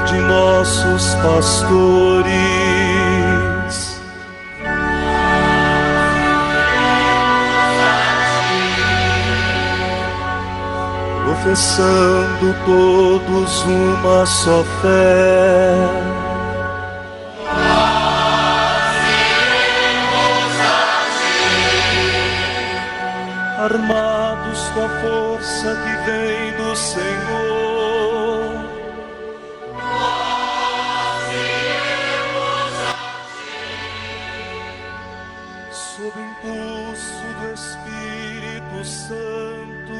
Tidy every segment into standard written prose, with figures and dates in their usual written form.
de nossos pastores. Professando todos uma só fé, armados com a força que vem do Senhor, sob impulso do Espírito Santo.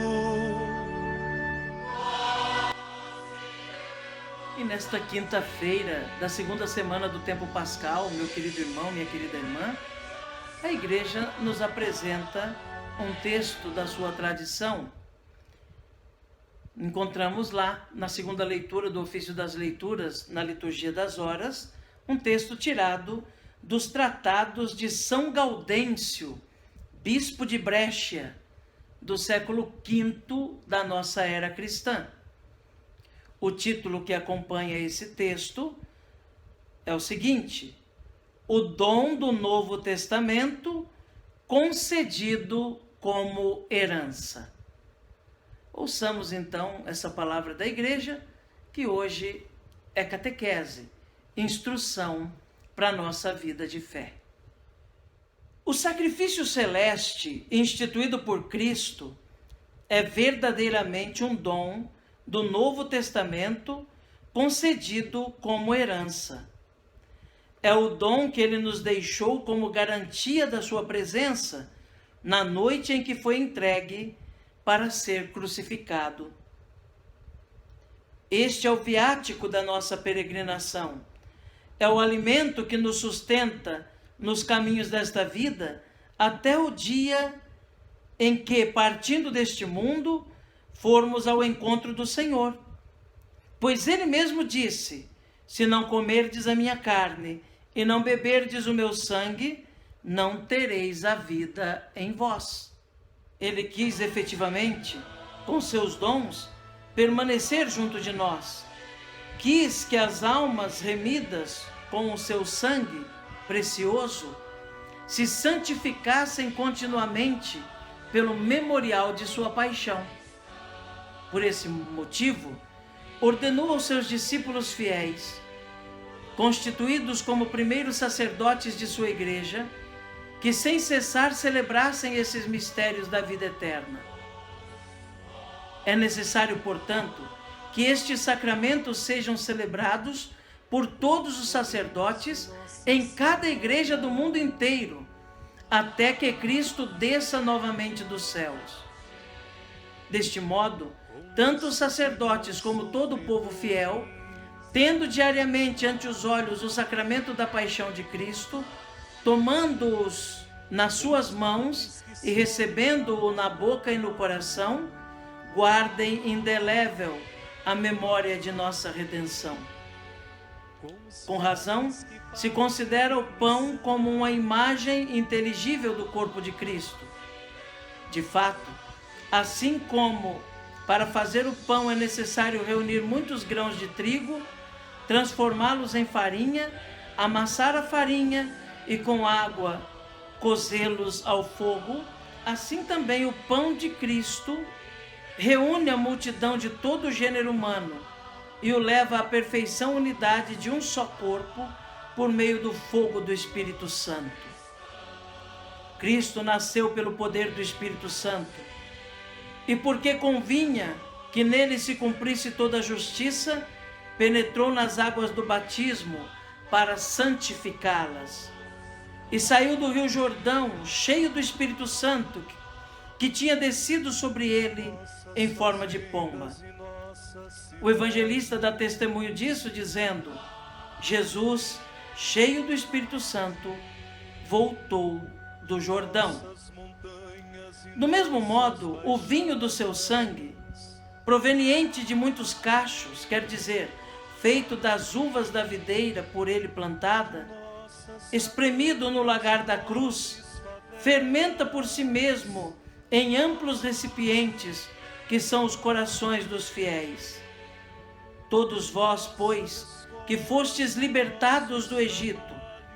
E nesta quinta-feira da segunda semana do tempo pascal, meu querido irmão, minha querida irmã, a igreja nos apresenta um texto da sua tradição. Encontramos lá, na segunda leitura do ofício das leituras, na liturgia das horas, um texto tirado dos tratados de São Gaudêncio, bispo de Brescia, do século V da nossa era cristã. O título que acompanha esse texto é o seguinte: O dom do Novo Testamento concedido como herança. Ouçamos então essa palavra da igreja, que hoje é catequese, instrução para a nossa vida de fé. O sacrifício celeste instituído por Cristo é verdadeiramente um dom do Novo Testamento concedido como herança. É o dom que ele nos deixou como garantia da sua presença na noite em que foi entregue para ser crucificado. Este é o viático da nossa peregrinação. É o alimento que nos sustenta nos caminhos desta vida até o dia em que, partindo deste mundo, formos ao encontro do Senhor. Pois ele mesmo disse: se não comerdes a minha carne e não beberdes o meu sangue, não tereis a vida em vós. Ele quis efetivamente, com seus dons, permanecer junto de nós. Quis que as almas remidas com o seu sangue precioso se santificassem continuamente pelo memorial de sua paixão. Por esse motivo, ordenou aos seus discípulos fiéis, constituídos como primeiros sacerdotes de sua igreja, que sem cessar celebrassem esses mistérios da vida eterna. É necessário, portanto, que estes sacramentos sejam celebrados por todos os sacerdotes em cada igreja do mundo inteiro, até que Cristo desça novamente dos céus. Deste modo, tanto os sacerdotes como todo o povo fiel, tendo diariamente ante os olhos o sacramento da paixão de Cristo, tomando-os nas suas mãos e recebendo-o na boca e no coração, guardem indelével a memória de nossa redenção. Com razão, se considera o pão como uma imagem inteligível do corpo de Cristo. De fato, assim como para fazer o pão é necessário reunir muitos grãos de trigo, transformá-los em farinha, amassar a farinha e com água cozê-los ao fogo, assim também o pão de Cristo reúne a multidão de todo o gênero humano e o leva à perfeição unidade de um só corpo por meio do fogo do Espírito Santo. Cristo nasceu pelo poder do Espírito Santo, e porque convinha que nele se cumprisse toda a justiça, penetrou nas águas do batismo para santificá-las. E saiu do rio Jordão, cheio do Espírito Santo, que tinha descido sobre ele em forma de pomba. O evangelista dá testemunho disso, dizendo: Jesus, cheio do Espírito Santo, voltou do Jordão. Do mesmo modo, o vinho do seu sangue, proveniente de muitos cachos, quer dizer, feito das uvas da videira por ele plantada, espremido no lagar da cruz, fermenta por si mesmo em amplos recipientes, que são os corações dos fiéis. Todos vós, pois, que fostes libertados do Egito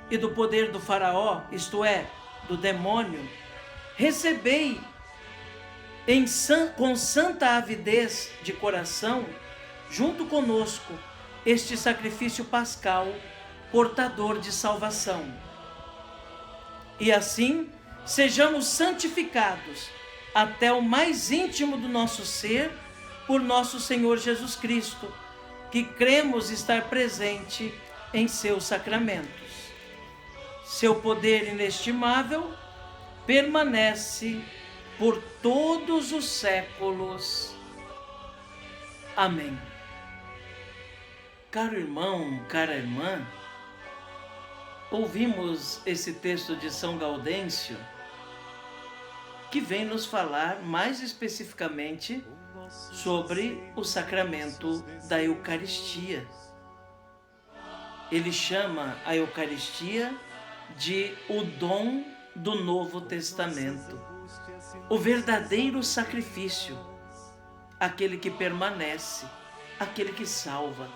e do poder do faraó, isto é, do demônio, recebei com santa avidez de coração, junto conosco, este sacrifício pascal, portador de salvação. E assim, sejamos santificados até o mais íntimo do nosso ser, por nosso Senhor Jesus Cristo, que cremos estar presente em seus sacramentos. Seu poder inestimável permanece por todos os séculos. Amém. Caro irmão, cara irmã, ouvimos esse texto de São Gaudêncio, que vem nos falar mais especificamente sobre o sacramento da Eucaristia. Ele chama a Eucaristia de o dom do Novo Testamento, o verdadeiro sacrifício, aquele que permanece, aquele que salva.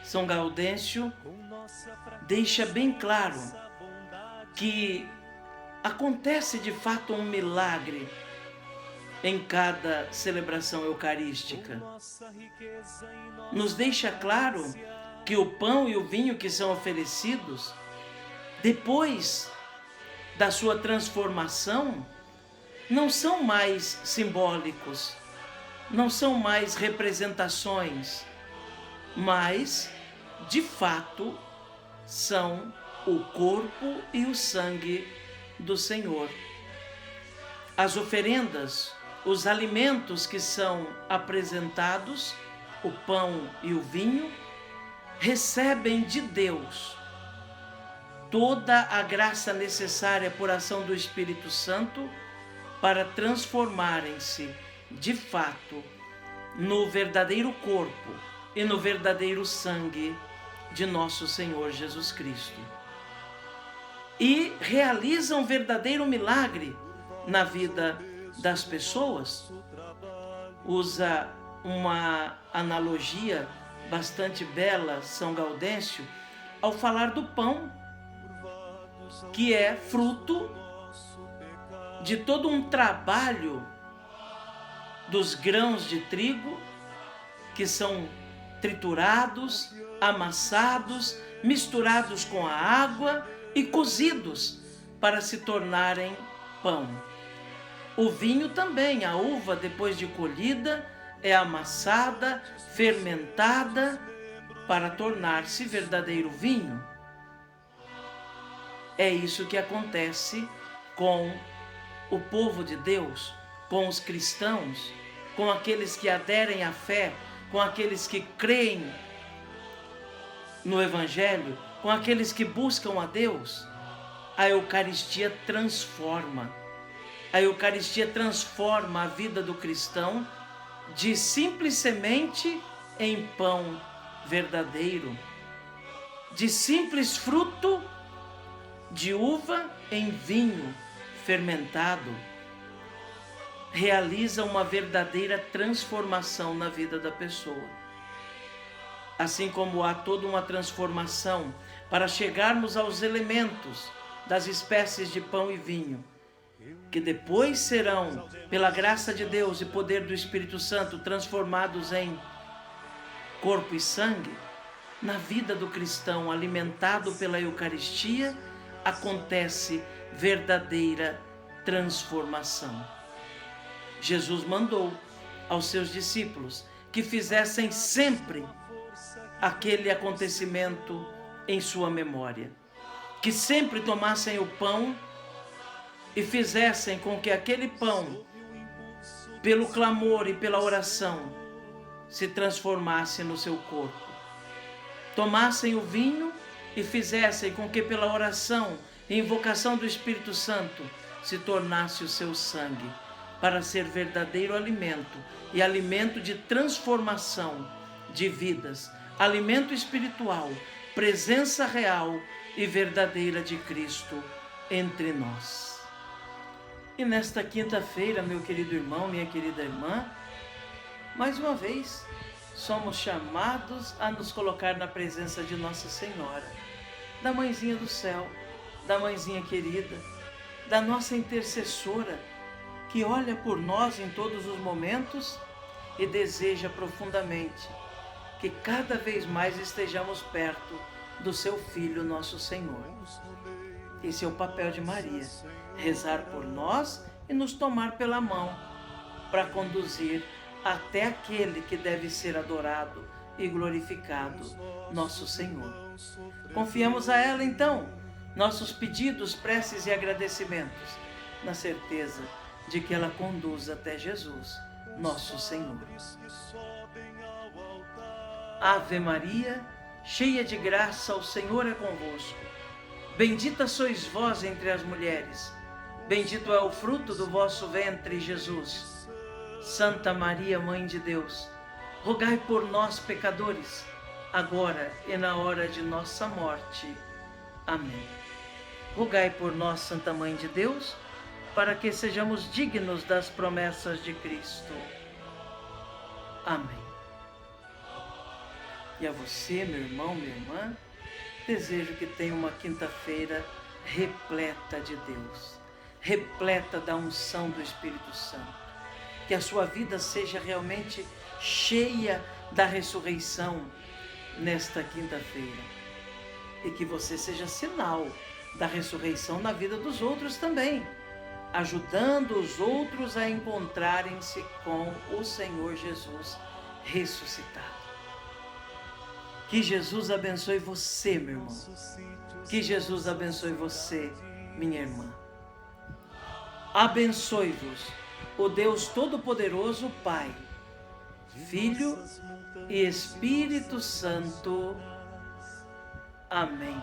São Gaudêncio deixa bem claro que acontece de fato um milagre em cada celebração eucarística. Nos deixa claro que o pão e o vinho que são oferecidos, depois da sua transformação, não são mais simbólicos, não são mais representações, mas, de fato, são o corpo e o sangue do Senhor. As oferendas, os alimentos que são apresentados, o pão e o vinho, recebem de Deus toda a graça necessária por ação do Espírito Santo para transformarem-se, de fato, no verdadeiro corpo e no verdadeiro sangue de nosso Senhor Jesus Cristo. E realizam um verdadeiro milagre na vida das pessoas. Usa uma analogia bastante bela, São Gaudêncio, ao falar do pão, que é fruto de todo um trabalho dos grãos de trigo que são triturados, amassados, misturados com a água e cozidos para se tornarem pão. O vinho também, a uva depois de colhida, é amassada, fermentada para tornar-se verdadeiro vinho. É isso que acontece com o povo de Deus, com os cristãos, com aqueles que aderem à fé, com aqueles que creem no Evangelho, com aqueles que buscam a Deus. A Eucaristia transforma. A Eucaristia transforma a vida do cristão de simples semente em pão verdadeiro, de simples fruto de uva em vinho fermentado. Realiza uma verdadeira transformação na vida da pessoa. Assim como há toda uma transformação para chegarmos aos elementos das espécies de pão e vinho, que depois serão, pela graça de Deus e poder do Espírito Santo, transformados em corpo e sangue, na vida do cristão alimentado pela Eucaristia, acontece verdadeira transformação. Jesus mandou aos seus discípulos que fizessem sempre aquele acontecimento em sua memória, que sempre tomassem o pão e fizessem com que aquele pão, pelo clamor e pela oração, se transformasse no seu corpo. Tomassem o vinho e fizessem com que pela oração e invocação do Espírito Santo se tornasse o seu sangue, para ser verdadeiro alimento e alimento de transformação de vidas, alimento espiritual, presença real e verdadeira de Cristo entre nós. E nesta quinta-feira, meu querido irmão, minha querida irmã, mais uma vez, somos chamados a nos colocar na presença de Nossa Senhora, da Mãezinha do Céu, da Mãezinha querida, da nossa intercessora, que olha por nós em todos os momentos e deseja profundamente que cada vez mais estejamos perto do seu Filho, nosso Senhor. Esse é o papel de Maria, rezar por nós e nos tomar pela mão para conduzir até aquele que deve ser adorado e glorificado, nosso Senhor. Confiamos a ela, então, nossos pedidos, preces e agradecimentos, na certeza de que ela conduz até Jesus, nosso Senhor. Ave Maria, cheia de graça, o Senhor é convosco. Bendita sois vós entre as mulheres, bendito é o fruto do vosso ventre, Jesus. Santa Maria, Mãe de Deus, rogai por nós, pecadores, agora e na hora de nossa morte. Amém. Rogai por nós, Santa Mãe de Deus, para que sejamos dignos das promessas de Cristo. Amém. E a você, meu irmão, minha irmã, desejo que tenha uma quinta-feira repleta de Deus, repleta da unção do Espírito Santo. Que a sua vida seja realmente cheia da ressurreição nesta quinta-feira. E que você seja sinal da ressurreição na vida dos outros também, ajudando os outros a encontrarem-se com o Senhor Jesus ressuscitado. Que Jesus abençoe você, meu irmão. Que Jesus abençoe você, minha irmã. Abençoe-vos o Deus Todo-Poderoso, Pai, Filho e Espírito Santo. Amém.